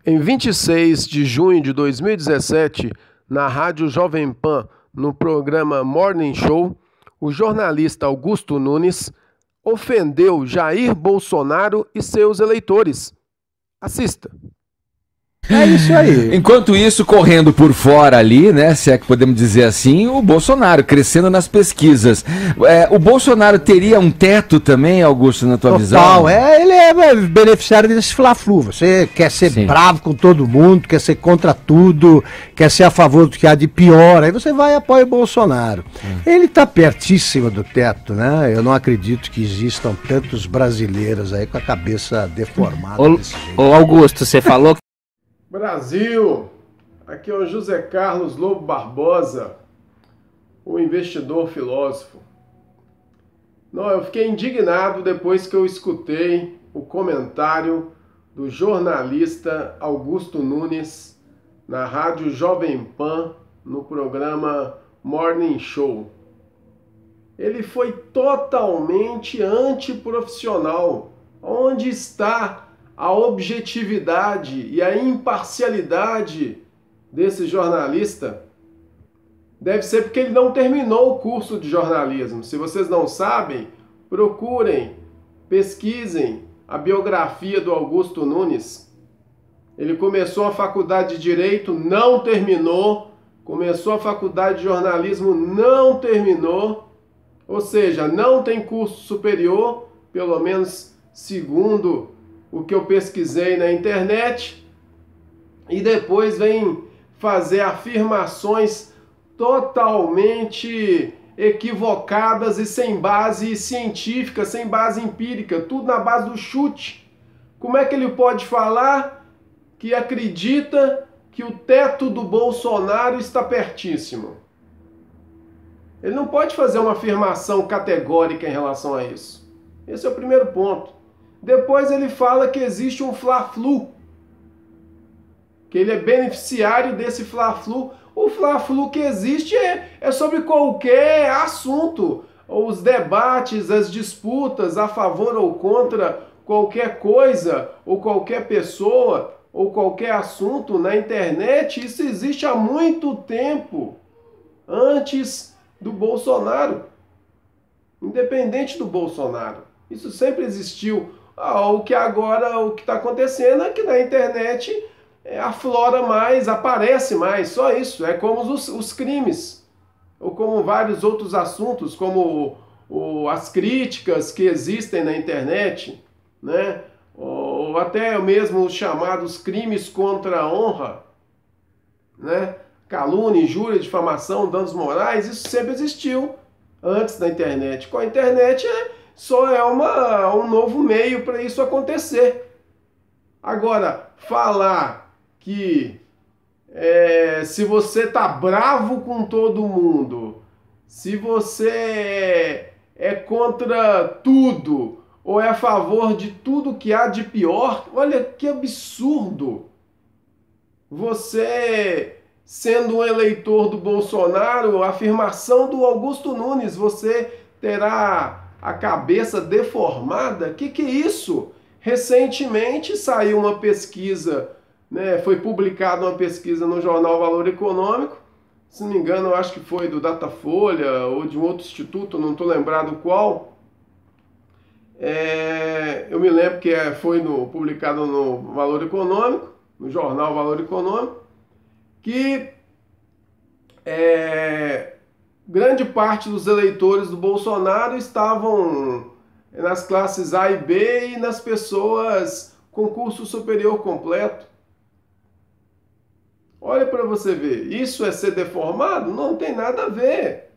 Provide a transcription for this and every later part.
Em 26 de junho de 2017, na Rádio Jovem Pan, no programa Morning Show, o jornalista Augusto Nunes ofendeu Jair Bolsonaro e seus eleitores. Assista. É isso aí. Enquanto isso, correndo por fora ali, né, se é que podemos dizer assim, o Bolsonaro crescendo nas pesquisas. O Bolsonaro teria um teto também, Augusto, na tua visão? Ele é beneficiário desse fla-flu. Você quer ser bravo com todo mundo, quer ser contra tudo, quer ser a favor do que há de pior, aí você vai e apoia o Bolsonaro. Ele está pertíssimo do teto, né? Eu não acredito que existam tantos brasileiros aí com a cabeça deformada desse jeito. Ô Augusto, você falou que Brasil, aqui é o José Carlos Lobo Barbosa, o investidor filósofo. Não, eu fiquei indignado depois que eu escutei o comentário do jornalista Augusto Nunes na Rádio Jovem Pan, no programa Morning Show. Ele foi totalmente antiprofissional. Onde está a objetividade e a imparcialidade desse jornalista? Deve ser porque ele não terminou o curso de jornalismo. Se vocês não sabem, procurem, pesquisem a biografia do Augusto Nunes. Ele começou a faculdade de Direito, não terminou. Começou a faculdade de jornalismo, não terminou. Ou seja, não tem curso superior, pelo menos segundo o que eu pesquisei na internet, e depois vem fazer afirmações totalmente equivocadas e sem base científica, sem base empírica, tudo na base do chute. Como é que ele pode falar que acredita que o teto do Bolsonaro está pertíssimo? Ele não pode fazer uma afirmação categórica em relação a isso. Esse é o primeiro ponto. Depois ele fala que existe um fla-flu, que ele é beneficiário desse fla-flu. O fla-flu que existe é sobre qualquer assunto. Os debates, as disputas a favor ou contra qualquer coisa, ou qualquer pessoa, ou qualquer assunto na internet, isso existe há muito tempo, antes do Bolsonaro, independente do Bolsonaro. Isso sempre existiu. O que está acontecendo é que na internet aflora mais, aparece mais, só isso. É como os crimes, ou como vários outros assuntos, como as críticas que existem na internet, né? Ou até mesmo os chamados crimes contra a honra, né? Calúnia, injúria, difamação, danos morais, isso sempre existiu antes da internet. Com a internet só é um novo meio para isso acontecer. Agora, falar que se você tá bravo com todo mundo, se você é contra tudo, ou é a favor de tudo que há de pior, olha que absurdo. Você, sendo um eleitor do Bolsonaro, a afirmação do Augusto Nunes, você terá a cabeça deformada? Que é isso? Recentemente saiu uma pesquisa, né, foi publicada uma pesquisa no jornal Valor Econômico, se não me engano, eu acho que foi do Datafolha ou de um outro instituto, não estou lembrado qual. Eu me lembro que foi publicado no Valor Econômico, no jornal Valor Econômico, que grande parte dos eleitores do Bolsonaro estavam nas classes A e B e nas pessoas com curso superior completo. Olha para você ver, isso é ser deformado? Não tem nada a ver.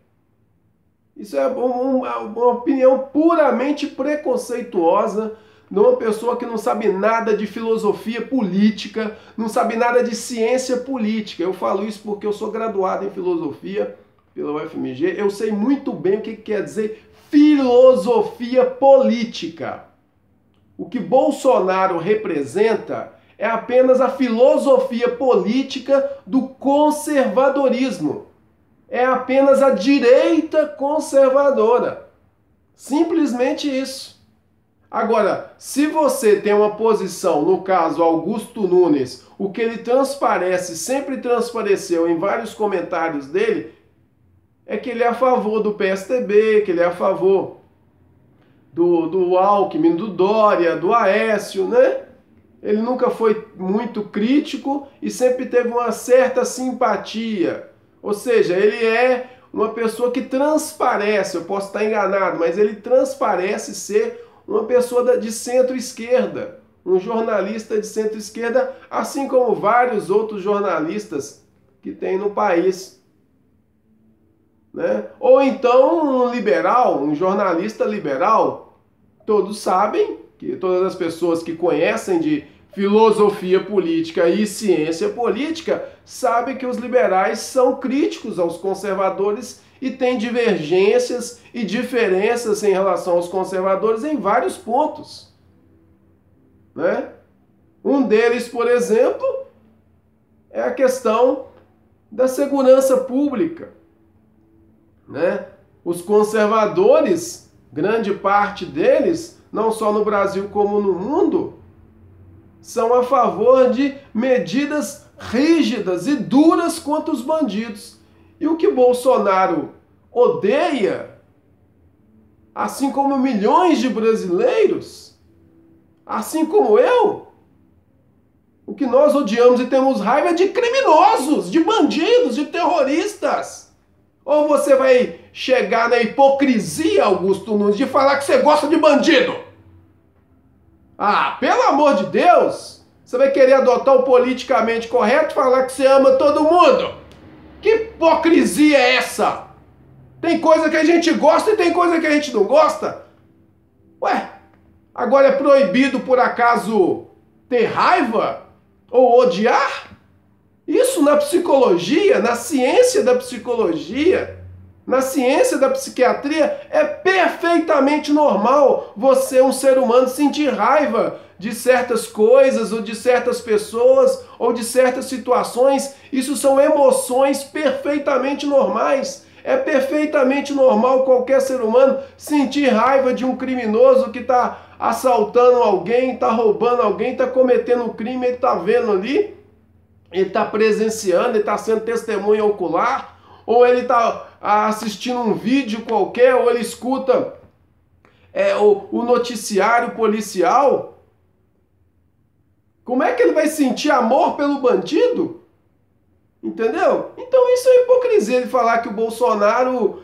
Isso é uma opinião puramente preconceituosa de uma pessoa que não sabe nada de filosofia política, não sabe nada de ciência política. Eu falo isso porque eu sou graduado em filosofia pela UFMG, eu sei muito bem o que quer dizer filosofia política. O que Bolsonaro representa é apenas a filosofia política do conservadorismo. É apenas a direita conservadora. Simplesmente isso. Agora, se você tem uma posição, no caso Augusto Nunes, o que ele transparece, sempre transpareceu em vários comentários dele, é que ele é a favor do PSDB, que ele é a favor do Alckmin, do Dória, do Aécio, né? Ele nunca foi muito crítico e sempre teve uma certa simpatia. Ou seja, ele é uma pessoa que transparece, eu posso estar enganado, mas ele transparece ser uma pessoa de centro-esquerda, um jornalista de centro-esquerda, assim como vários outros jornalistas que tem no país. Né? Ou então um liberal, um jornalista liberal. Todos sabem, que todas as pessoas que conhecem de filosofia política e ciência política sabem que os liberais são críticos aos conservadores e têm divergências e diferenças em relação aos conservadores em vários pontos. Né? Um deles, por exemplo, é a questão da segurança pública. Né? Os conservadores, grande parte deles, não só no Brasil como no mundo, são a favor de medidas rígidas e duras contra os bandidos. E o que Bolsonaro odeia, assim como milhões de brasileiros, assim como eu, o que nós odiamos e temos raiva é de criminosos, de bandidos, de terroristas. Ou você vai chegar na hipocrisia, Augusto Nunes, de falar que você gosta de bandido? Ah, pelo amor de Deus! Você vai querer adotar o politicamente correto e falar que você ama todo mundo? Que hipocrisia é essa? Tem coisa que a gente gosta e tem coisa que a gente não gosta? Ué, agora é proibido por acaso ter raiva ou odiar? Isso na psicologia, na ciência da psicologia, na ciência da psiquiatria, é perfeitamente normal você, um ser humano, sentir raiva de certas coisas, ou de certas pessoas, ou de certas situações. Isso são emoções perfeitamente normais. É perfeitamente normal qualquer ser humano sentir raiva de um criminoso que está assaltando alguém, está roubando alguém, está cometendo um crime, ele está vendo ali, ele está presenciando, ele está sendo testemunha ocular, ou ele está assistindo um vídeo qualquer, ou ele escuta o noticiário policial. Como é que ele vai sentir amor pelo bandido? Entendeu? Então isso é hipocrisia de falar que o Bolsonaro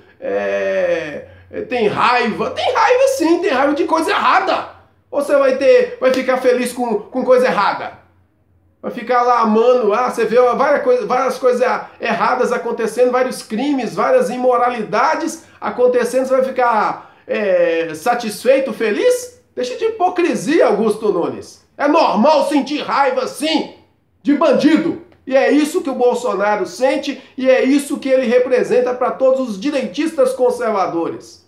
tem raiva. Tem raiva sim, tem raiva de coisa errada. Ou você vai ficar feliz com coisa errada? Vai ficar lá amando, você vê várias coisas erradas acontecendo, vários crimes, várias imoralidades acontecendo, você vai ficar satisfeito, feliz? Deixa de hipocrisia, Augusto Nunes. É normal sentir raiva, sim, de bandido. E é isso que o Bolsonaro sente e é isso que ele representa para todos os direitistas conservadores.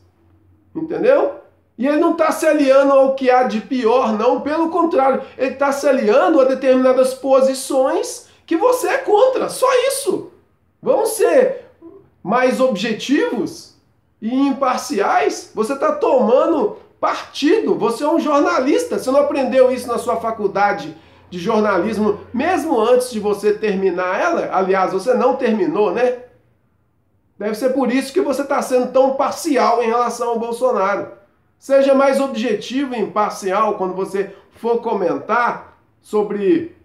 Entendeu? E ele não está se aliando ao que há de pior, não. Pelo contrário, ele está se aliando a determinadas posições que você é contra. Só isso. Vamos ser mais objetivos e imparciais. Você está tomando partido. Você é um jornalista. Você não aprendeu isso na sua faculdade de jornalismo, mesmo antes de você terminar ela? Aliás, você não terminou, né? Deve ser por isso que você está sendo tão parcial em relação ao Bolsonaro. Seja mais objetivo e imparcial quando você for comentar sobre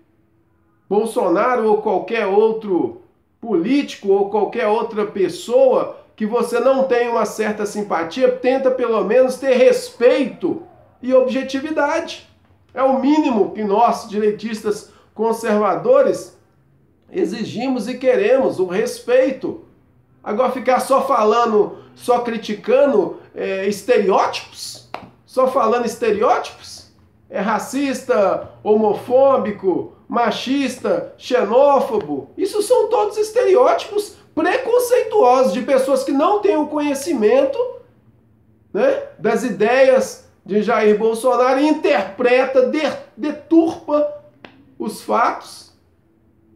Bolsonaro ou qualquer outro político ou qualquer outra pessoa que você não tem uma certa simpatia. Tenta pelo menos ter respeito e objetividade. É o mínimo que nós, direitistas conservadores, exigimos e queremos, o respeito. Agora ficar só falando, só criticando estereótipos, só falando estereótipos, é racista, homofóbico, machista, xenófobo, isso são todos estereótipos preconceituosos de pessoas que não têm o conhecimento, né, das ideias de Jair Bolsonaro e interpreta, deturpa os fatos.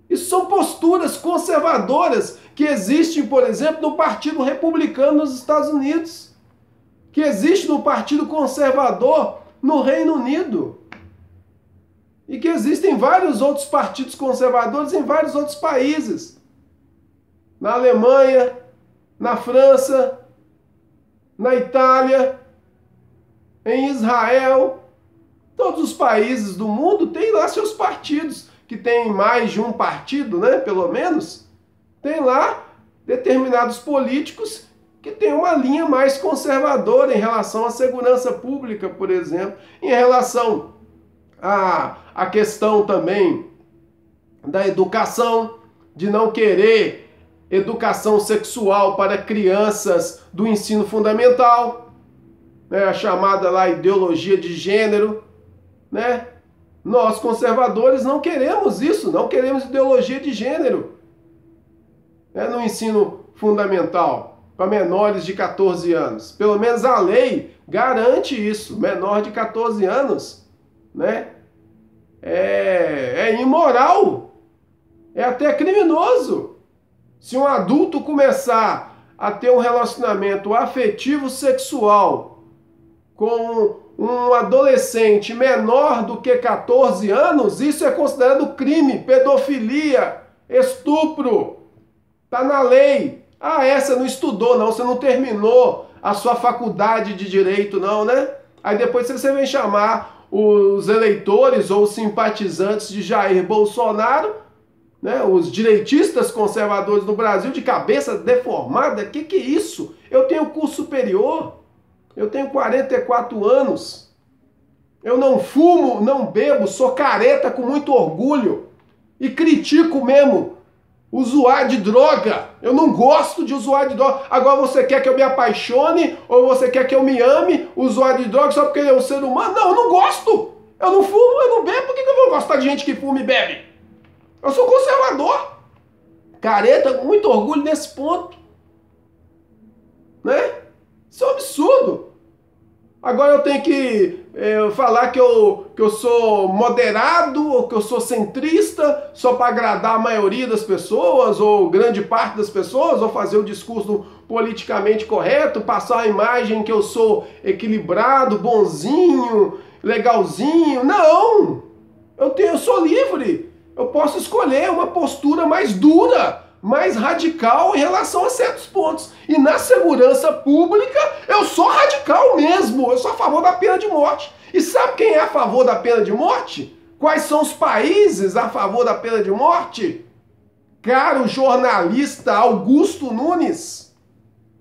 Isso são posturas conservadoras que existem, por exemplo, no Partido Republicano nos Estados Unidos, que existe no Partido Conservador no Reino Unido. E que existem vários outros partidos conservadores em vários outros países. Na Alemanha, na França, na Itália, em Israel. Todos os países do mundo têm lá seus partidos, que tem mais de um partido, né, pelo menos. Tem lá determinados políticos que têm uma linha mais conservadora em relação à segurança pública, por exemplo, em relação à questão também da educação, de não querer educação sexual para crianças do ensino fundamental, né, a chamada lá ideologia de gênero, né? Nós conservadores não queremos isso, não queremos ideologia de gênero, né, no ensino fundamental para menores de 14 anos. Pelo menos a lei garante isso, menor de 14 anos, né? É imoral, é até criminoso. Se um adulto começar a ter um relacionamento afetivo sexual com um adolescente menor do que 14 anos, isso é considerado crime, pedofilia, estupro. Tá na lei. Ah, essa não estudou não, você não terminou a sua faculdade de direito não, né? Aí depois você vem chamar os eleitores ou os simpatizantes de Jair Bolsonaro, né, os direitistas conservadores do Brasil, de cabeça deformada. Que é isso? Eu tenho curso superior, eu tenho 44 anos, eu não fumo, não bebo, sou careta com muito orgulho e critico mesmo usuário de droga. Eu não gosto de usuário de droga. Agora você quer que eu me apaixone ou você quer que eu me ame usuário de droga só porque ele é um ser humano? Não, eu não gosto. Eu não fumo, eu não bebo. Por que eu vou gostar de gente que fuma e bebe? Eu sou conservador. Careta, com muito orgulho nesse ponto. Né? Isso é um absurdo. Agora eu tenho que falar que eu sou moderado ou que eu sou centrista só para agradar a maioria das pessoas ou grande parte das pessoas, ou fazer o discurso politicamente correto, passar a imagem que eu sou equilibrado, bonzinho, legalzinho. Não! Eu sou livre. Eu posso escolher uma postura mais dura, mais radical em relação a certos pontos. E na segurança pública, eu sou radical mesmo. Eu sou a favor da pena de morte. E sabe quem é a favor da pena de morte? Quais são os países a favor da pena de morte? Caro jornalista Augusto Nunes,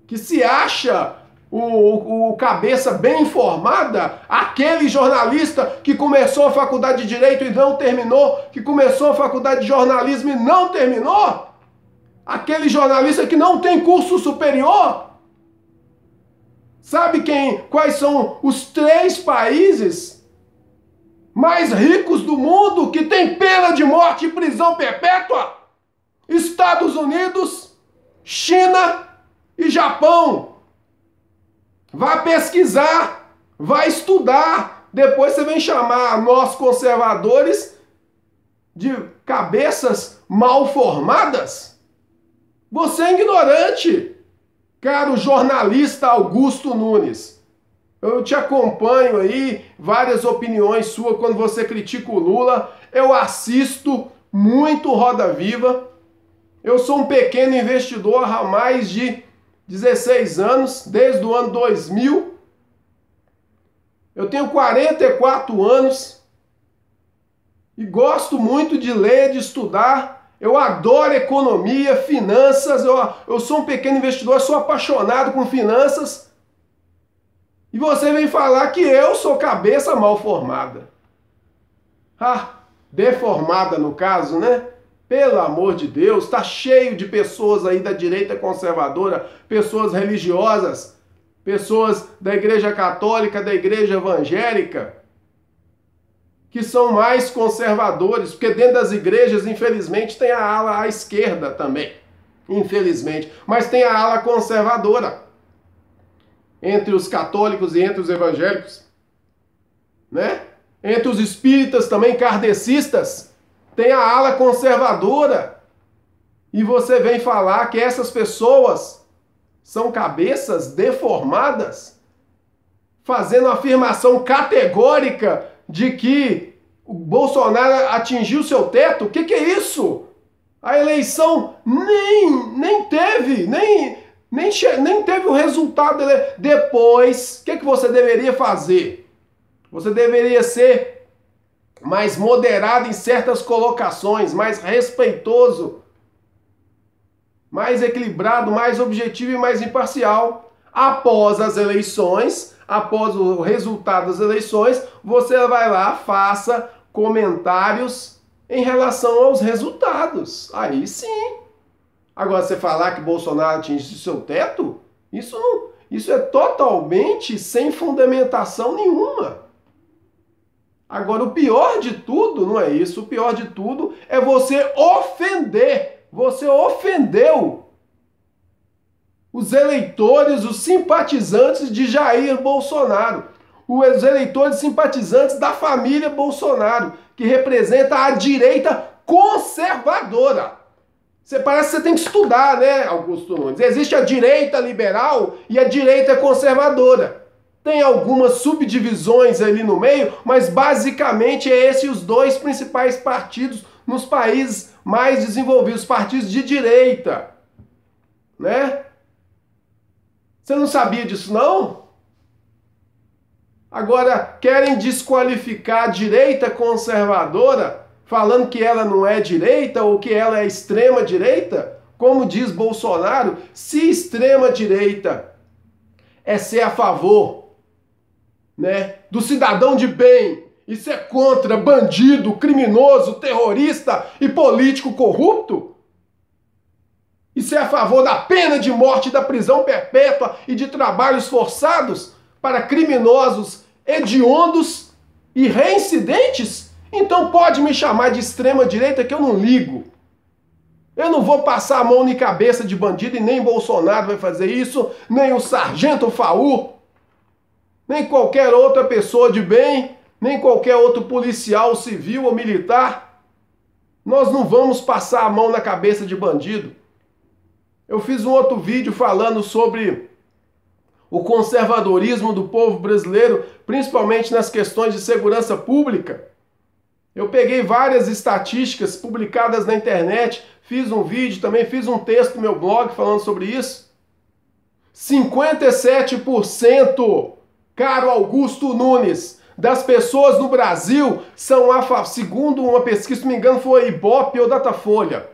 que se acha o cabeça bem informada, aquele jornalista que começou a faculdade de Direito e não terminou, que começou a faculdade de Jornalismo e não terminou, aquele jornalista que não tem curso superior. Sabe quais são os 3 países mais ricos do mundo que tem pena de morte e prisão perpétua? Estados Unidos, China e Japão. Vá pesquisar, vá estudar. Depois você vem chamar nós conservadores de cabeças mal formadas? Você é ignorante, caro jornalista Augusto Nunes. Eu te acompanho aí, várias opiniões suas quando você critica o Lula. Eu assisto muito Roda Viva. Eu sou um pequeno investidor há mais de 16 anos, desde o ano 2000. Eu tenho 44 anos e gosto muito de ler, de estudar. Eu adoro economia, finanças. Eu sou um pequeno investidor, sou apaixonado com finanças. E você vem falar que eu sou cabeça mal formada. Deformada no caso, né? Pelo amor de Deus, tá cheio de pessoas aí da direita conservadora, pessoas religiosas, pessoas da Igreja Católica, da Igreja Evangélica, que são mais conservadores, porque dentro das igrejas, infelizmente, tem a ala à esquerda também, infelizmente, mas tem a ala conservadora, entre os católicos e entre os evangélicos, né? Entre os espíritas também, kardecistas, tem a ala conservadora. E você vem falar que essas pessoas são cabeças deformadas? fazendo a afirmação categórica de que o Bolsonaro atingiu seu teto? O que é isso? A eleição nem teve o resultado. Depois, o que você deveria fazer? Você deveria ser mais moderado em certas colocações, mais respeitoso, mais equilibrado, mais objetivo e mais imparcial. Após as eleições, após o resultado das eleições, você vai lá, faça comentários em relação aos resultados. Aí sim. Agora, você falar que Bolsonaro atingiu seu teto, isso é totalmente sem fundamentação nenhuma. Agora, o pior de tudo não é isso. O pior de tudo é você ofender. Você ofendeu os eleitores, os simpatizantes de Jair Bolsonaro. Os eleitores simpatizantes da família Bolsonaro, que representa a direita conservadora. Parece que você tem que estudar, né, Augusto Nunes? Existe a direita liberal e a direita conservadora. Tem algumas subdivisões ali no meio, mas basicamente é esses os dois principais partidos nos países mais desenvolvidos, partidos de direita, né? Você não sabia disso, não? Agora, querem desqualificar a direita conservadora, falando que ela não é direita ou que ela é extrema direita? Como diz Bolsonaro, se extrema direita é ser a favor, né, do cidadão de bem e ser contra bandido, criminoso, terrorista e político corrupto, e ser a favor da pena de morte, da prisão perpétua e de trabalhos forçados para criminosos hediondos e reincidentes, então pode me chamar de extrema direita que eu não ligo. Eu não vou passar a mão na cabeça de bandido e nem Bolsonaro vai fazer isso, nem o sargento Faur, nem qualquer outra pessoa de bem, nem qualquer outro policial civil ou militar. Nós não vamos passar a mão na cabeça de bandido. Eu fiz um outro vídeo falando sobre o conservadorismo do povo brasileiro, principalmente nas questões de segurança pública. Eu peguei várias estatísticas publicadas na internet, fiz um vídeo, também fiz um texto no meu blog falando sobre isso. 57%, caro Augusto Nunes, das pessoas no Brasil são segundo uma pesquisa, se não me engano foi Ibope ou Datafolha.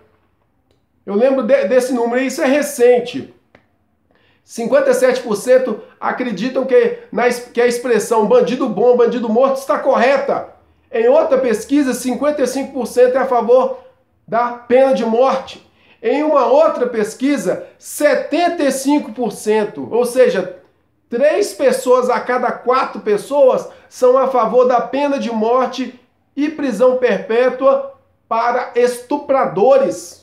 Eu lembro desse número, isso é recente. 57% acreditam que a expressão bandido bom, bandido morto está correta. Em outra pesquisa, 55% é a favor da pena de morte. Em uma outra pesquisa, 75%, ou seja, 3 pessoas a cada 4 pessoas são a favor da pena de morte e prisão perpétua para estupradores.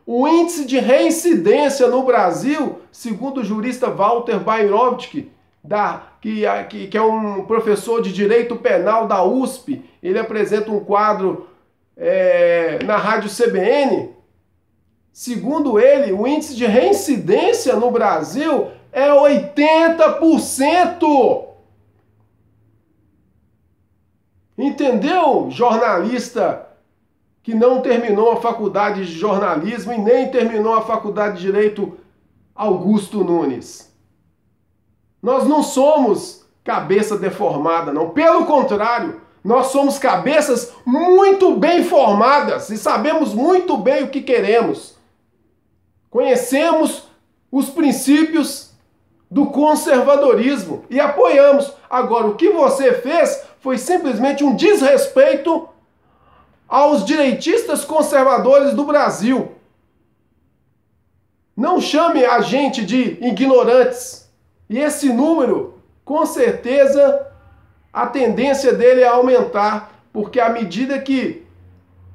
O índice de reincidência no Brasil, segundo o jurista Walter Bairovski, que é um professor de direito penal da USP, ele apresenta um quadro na rádio CBN. Segundo ele, o índice de reincidência no Brasil é 80%. Entendeu, jornalista que não terminou a faculdade de jornalismo e nem terminou a faculdade de direito, Augusto Nunes? Nós não somos cabeça deformada, não. Pelo contrário, nós somos cabeças muito bem formadas e sabemos muito bem o que queremos. Conhecemos os princípios do conservadorismo e apoiamos. Agora, o que você fez foi simplesmente um desrespeito aos direitistas conservadores do Brasil. Não chame a gente de ignorantes. E esse número, com certeza, a tendência dele é aumentar, porque à medida que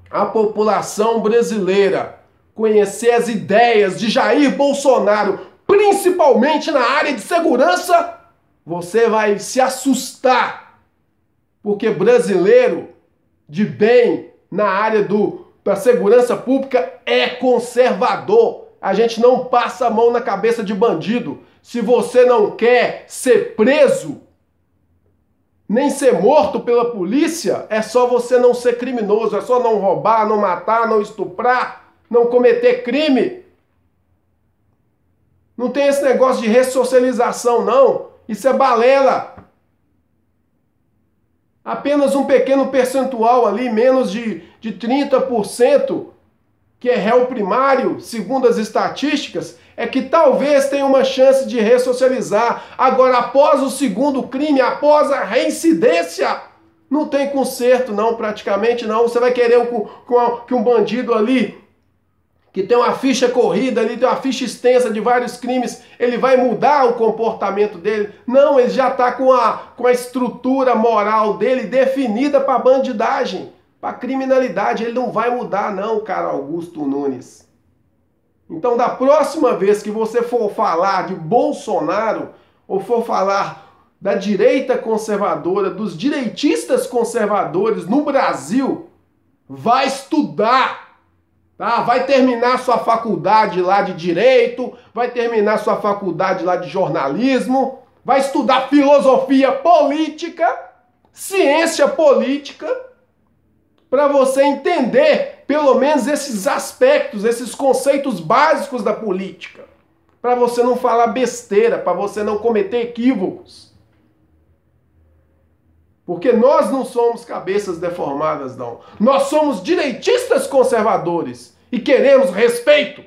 a população brasileira conhecer as ideias de Jair Bolsonaro, principalmente na área de segurança, você vai se assustar, porque brasileiro de bem na área da segurança pública é conservador. A gente não passa a mão na cabeça de bandido. Se você não quer ser preso, nem ser morto pela polícia, é só você não ser criminoso, é só não roubar, não matar, não estuprar, não cometer crime. Não tem esse negócio de ressocialização, não. Isso é balela. Apenas um pequeno percentual ali, menos de 30%, que é réu primário, segundo as estatísticas, é que talvez tenha uma chance de ressocializar. Agora, após o segundo crime, após a reincidência, não tem conserto não, praticamente não. Você vai querer que um bandido ali, que tem uma ficha corrida ali, tem uma ficha extensa de vários crimes, ele vai mudar o comportamento dele? Não, ele já está com a estrutura moral dele definida para bandidagem, para criminalidade. Ele não vai mudar não, cara Augusto Nunes. Então, da próxima vez que você for falar de Bolsonaro, ou for falar da direita conservadora, dos direitistas conservadores no Brasil, vai estudar. Tá? Vai terminar sua faculdade lá de Direito, vai terminar sua faculdade lá de Jornalismo, vai estudar filosofia política, ciência política, para você entender pelo menos esses aspectos, esses conceitos básicos da política. Para você não falar besteira, para você não cometer equívocos. Porque nós não somos cabeças deformadas, não. Nós somos direitistas conservadores e queremos respeito.